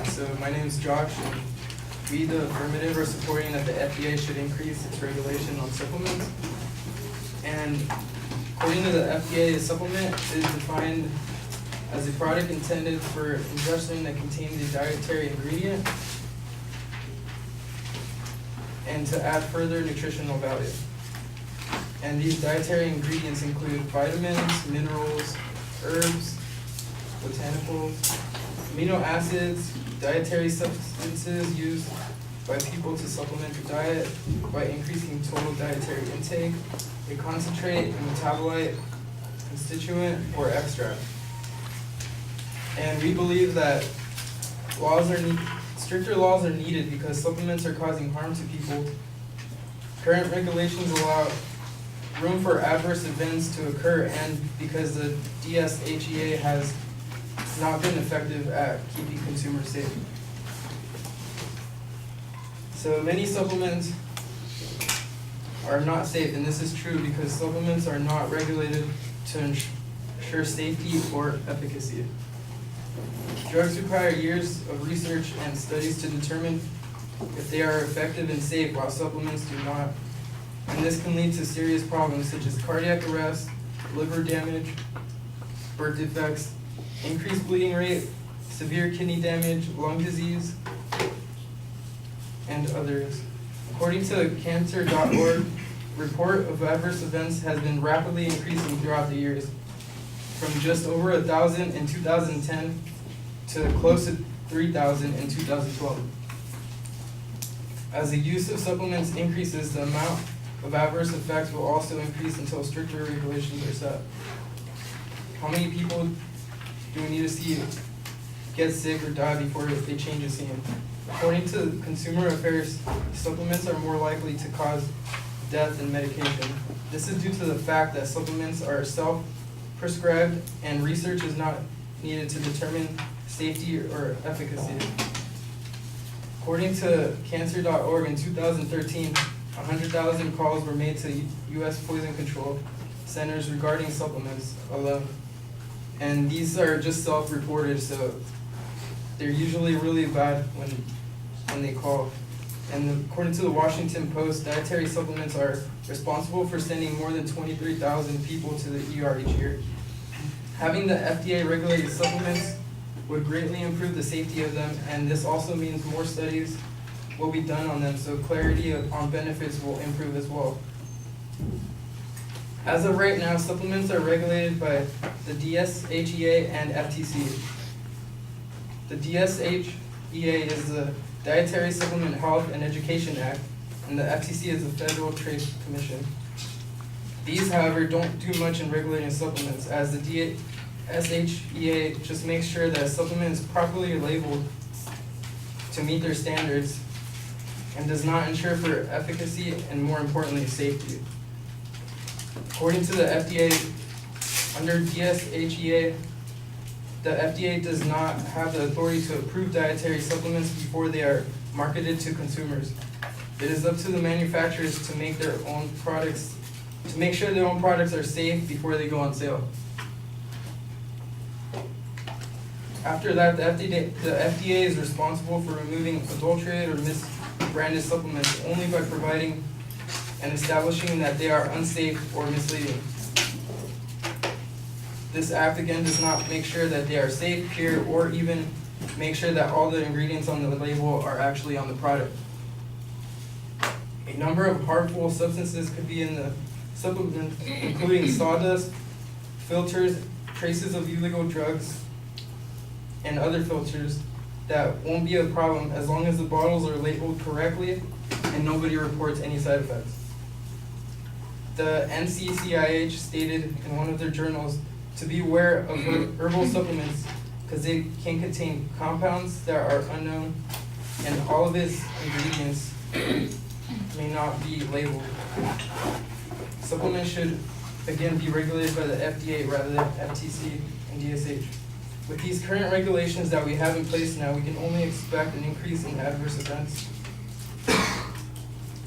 So my name is Josh, and we, the affirmative, are supporting that the FDA should increase its regulation on supplements. And according to the FDA, a supplement is defined as a product intended for ingestion that contains a dietary ingredient and to add further nutritional value. And these dietary ingredients include vitamins, minerals, herbs, botanicals, amino acids, dietary substances used by people to supplement their diet by increasing total dietary intake, a concentrate, a metabolite, constituent, or extract. And we believe that stricter laws are needed because supplements are causing harm to people. Current regulations allow room for adverse events to occur, and because the DSHEA has not been effective at keeping consumers safe. So many supplements are not safe, and this is true because supplements are not regulated to ensure safety or efficacy. Drugs require years of research and studies to determine if they are effective and safe, while supplements do not. And this can lead to serious problems such as cardiac arrest, liver damage, birth defects, increased bleeding rate, severe kidney damage, lung disease, and others. According to cancer.org, report of adverse events has been rapidly increasing throughout the years, from just over 1,000 in 2010 to close to 3,000 in 2012. As the use of supplements increases, the amount of adverse effects will also increase until stricter regulations are set. How many people do we need to see get sick or die before they change the scene? According to Consumer Affairs, supplements are more likely to cause death than medication. This is due to the fact that supplements are self-prescribed and research is not needed to determine safety or efficacy. According to cancer.org, in 2013, 100,000 calls were made to U.S. poison control centers regarding supplements alone. And these are just self-reported, so they're usually really bad when they call. And according to the Washington Post, dietary supplements are responsible for sending more than 23,000 people to the ER each year. Having the FDA regulated supplements would greatly improve the safety of them, and this also means more studies will be done on them, so clarity on benefits will improve as well. As of right now, supplements are regulated by the DSHEA and FTC. The DSHEA is the Dietary Supplement Health and Education Act, and the FTC is the Federal Trade Commission. These, however, don't do much in regulating supplements, as the DSHEA just makes sure that a supplement is properly labeled to meet their standards and does not ensure for efficacy and, more importantly, safety. According to the FDA, under DSHEA, the FDA does not have the authority to approve dietary supplements before they are marketed to consumers. It is up to the manufacturers to make their own products, to make sure their own products are safe before they go on sale. After that, the FDA is responsible for removing adulterated or misbranded supplements only by providing and establishing that they are unsafe or misleading. This act again does not make sure that they are safe, pure, or even make sure that all the ingredients on the label are actually on the product. A number of harmful substances could be in the supplement, including sawdust, filters, traces of illegal drugs, and other filters that won't be a problem as long as the bottles are labeled correctly and nobody reports any side effects. The NCCIH stated in one of their journals to be aware of herbal supplements because they can contain compounds that are unknown and all of its ingredients may not be labeled. Supplements should again be regulated by the FDA rather than FTC and DSH. With these current regulations that we have in place now, we can only expect an increase in adverse events.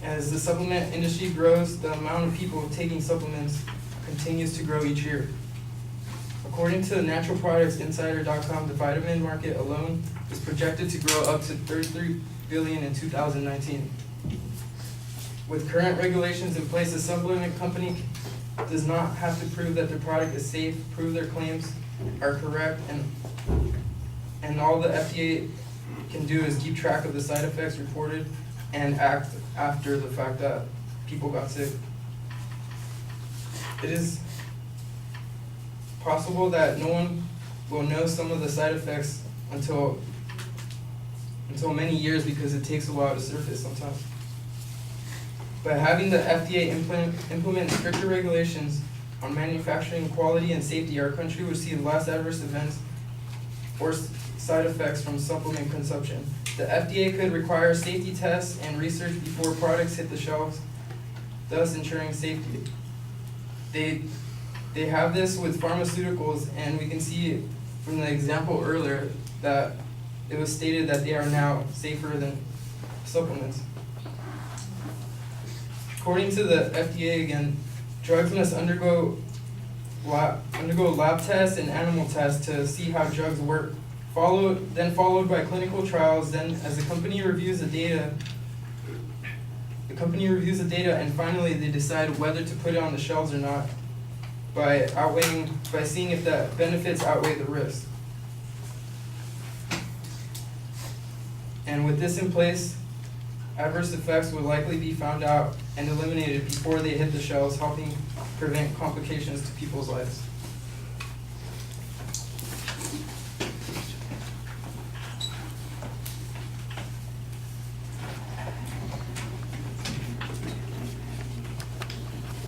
As the supplement industry grows, the amount of people taking supplements continues to grow each year. According to naturalproductsinsider.com, the vitamin market alone is projected to grow up to $33 billion in 2019. With current regulations in place, a supplement company does not have to prove that their product is safe, prove their claims are correct, and all the FDA can do is keep track of the side effects reported and act after the fact that people got sick. It is possible that no one will know some of the side effects until many years, because it takes a while to surface sometimes. By having the FDA implement stricter regulations on manufacturing quality and safety, our country would see less adverse events or side effects from supplement consumption. The FDA could require safety tests and research before products hit the shelves, thus ensuring safety. They have this with pharmaceuticals, and we can see from the example earlier that it was stated that they are now safer than supplements. According to the FDA, again, drugs must undergo lab tests and animal tests to see how drugs work, followed by clinical trials. Then, as the company reviews the data, and finally they decide whether to put it on the shelves or not, by seeing if the benefits outweigh the risks. And with this in place, adverse effects will likely be found out and eliminated before they hit the shelves, helping prevent complications to people's lives.